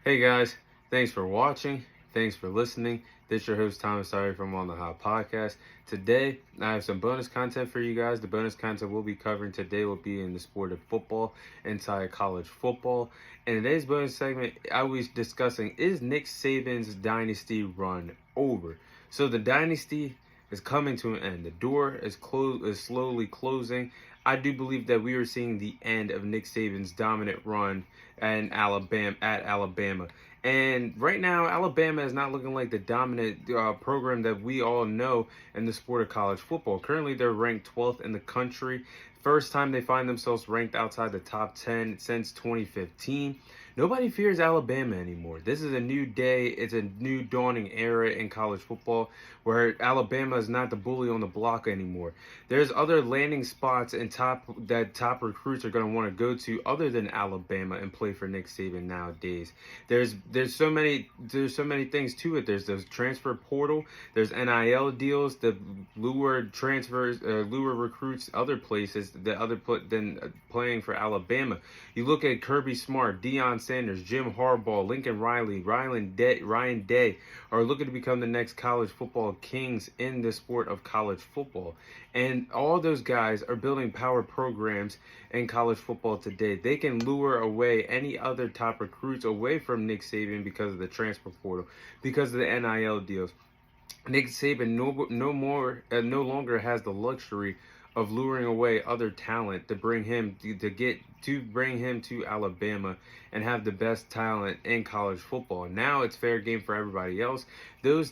Hey guys, thanks for watching. Thanks for listening. This is your host Thomas Sorry from On the Hot Podcast. Today, I have some bonus content for you guys. The bonus content we'll be covering today will be in the sport of football, inside college football. In today's bonus segment, I was discussing, is Nick Saban's dynasty run over? So the dynasty is coming to an end. The door is slowly closing. I do believe that we are seeing the end of Nick Saban's dominant run at Alabama. And right now, Alabama is not looking like the dominant program that we all know in the sport of college football. Currently, they're ranked 12th in the country. First time they find themselves ranked outside the top 10 since 2015. Nobody fears Alabama anymore. This is a new day. It's a new dawning era in college football where Alabama is not the bully on the block anymore. There's other landing spots and top recruits are going to want to go to other than Alabama and play for Nick Saban nowadays. There's so many things to it. There's the transfer portal. There's NIL deals that lure recruits other places than playing for Alabama. You look at Kirby Smart, Deion Sanders, Jim Harbaugh, Lincoln Riley, Ryan Day are looking to become the next college football kings in the sport of college football. And all those guys are building power programs in college football today. They can lure away any other top recruits away from Nick Saban because of the transfer portal, because of the NIL deals. Nick Saban no longer has the luxury of luring away other talent to bring him to Alabama and have the best talent in college football. Now it's fair game for everybody else. Those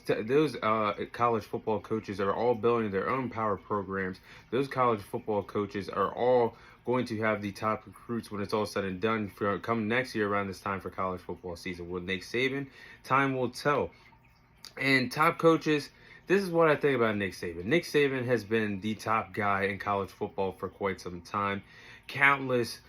college football coaches are all building their own power programs. Those college football coaches are all going to have the top recruits when it's all said and done for come next year around this time for college football season. Will Nick Saban? Time will tell. And top coaches, this is what I think about Nick Saban. Nick Saban has been the top guy in college football for quite some time. Countless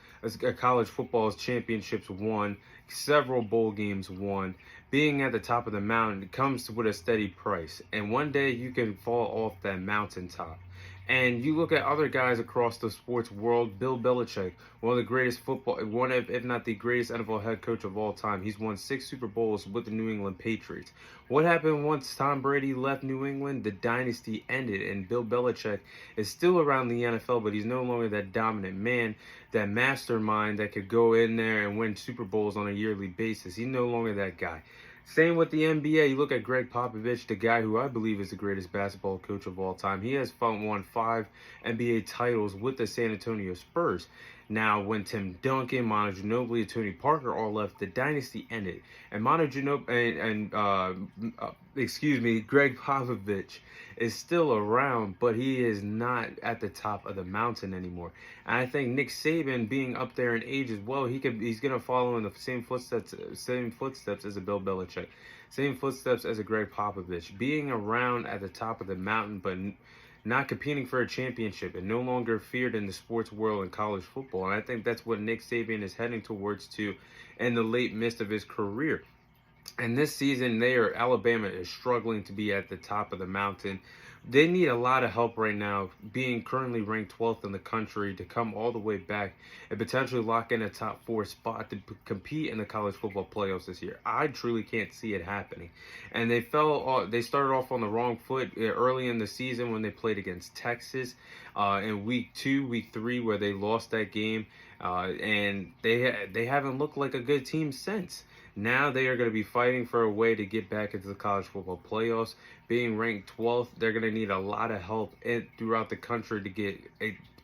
college football championships won, several bowl games won. Being at the top of the mountain comes with a steady price. And one day you can fall off that mountaintop. And you look at other guys across the sports world. Bill Belichick, one of the greatest if not the greatest NFL head coach of all time. He's won 6 Super Bowls with the New England Patriots. What happened once Tom Brady left New England? The dynasty ended, and Bill Belichick is still around the NFL, but he's no longer that dominant man, that mastermind that could go in there and win Super Bowls on a yearly basis. He's no longer that guy. Same with the NBA. You look at Greg Popovich, the guy who I believe is the greatest basketball coach of all time. He has won 5 NBA titles with the San Antonio Spurs. Now, when Tim Duncan, Manu Ginobili, and Tony Parker all left, the dynasty ended. And Greg Popovich is still around, but he is not at the top of the mountain anymore. And I think Nick Saban, being up there in age as well, he's gonna follow in the same footsteps as a Bill Belichick, same footsteps as a Greg Popovich, being around at the top of the mountain, but not competing for a championship and no longer feared in the sports world and college football. And I think that's what Nick Saban is heading towards to in the late midst of his career. And this season, Alabama is struggling to be at the top of the mountain. They need a lot of help right now, being currently ranked 12th in the country, to come all the way back and potentially lock in a top 4 spot to compete in the college football playoffs this year. I truly can't see it happening. And they started off on the wrong foot early in the season when they played against Texas in week 3, where they lost that game. And they haven't looked like a good team since. Now they are going to be fighting for a way to get back into the college football playoffs. Being ranked 12th, they're going to need a lot of help throughout the country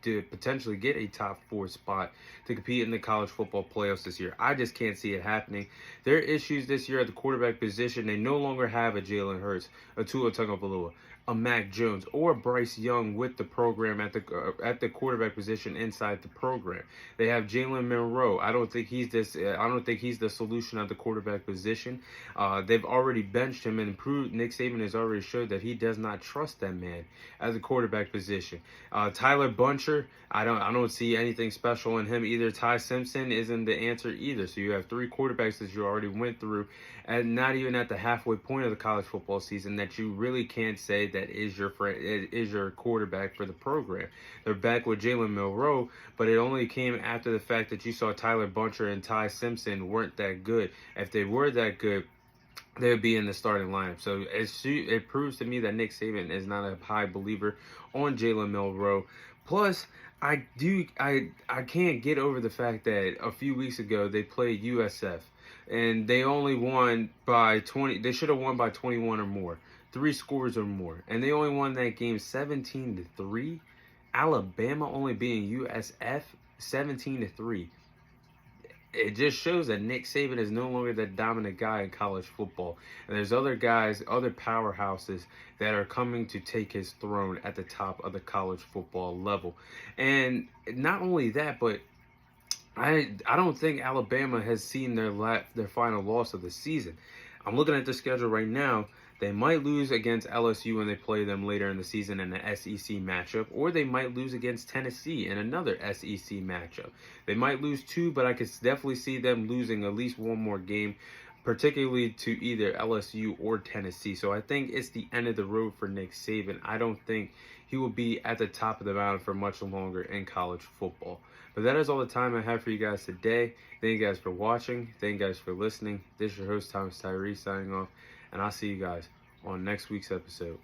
to potentially get a top 4 spot to compete in the college football playoffs this year. I just can't see it happening. There are issues this year at the quarterback position. They no longer have a Jalen Hurts, a Tua Tagovailoa, a Mac Jones, or Bryce Young with the program at the quarterback position inside the program. They have Jalen Monroe. I don't think he's the solution at the quarterback position. They've already benched him and proved. Nick Saban has already showed that he does not trust that man at the quarterback position. Tyler Buncher, I don't see anything special in him either. Ty Simpson isn't the answer either. So you have 3 quarterbacks that you already went through, and not even at the halfway point of the college football season, that you really can't say that that is your quarterback for the program. They're back with Jalen Milroe, but it only came after the fact that you saw Tyler Buncher and Ty Simpson weren't that good. If they were that good, they would be in the starting lineup. So it proves to me that Nick Saban is not a high believer on Jalen Milroe. Plus, I can't get over the fact that a few weeks ago they played USF and they only won by 20. They should have won by 21 or more, 3 scores or more, and they only won that game 17-3. Alabama only beating USF 17-3. It just shows that Nick Saban is no longer that dominant guy in college football. And there's other guys, other powerhouses that are coming to take his throne at the top of the college football level. And not only that, but I don't think Alabama has seen their final loss of the season. I'm looking at the schedule right now. They might lose against LSU when they play them later in the season in an SEC matchup, or they might lose against Tennessee in another SEC matchup. They might lose 2, but I could definitely see them losing at least one more game, particularly to either LSU or Tennessee. So I think it's the end of the road for Nick Saban. I don't think he will be at the top of the mountain for much longer in college football. But that is all the time I have for you guys today. Thank you guys for watching. Thank you guys for listening. This is your host, Thomas Tyree, signing off. And I'll see you guys on next week's episode.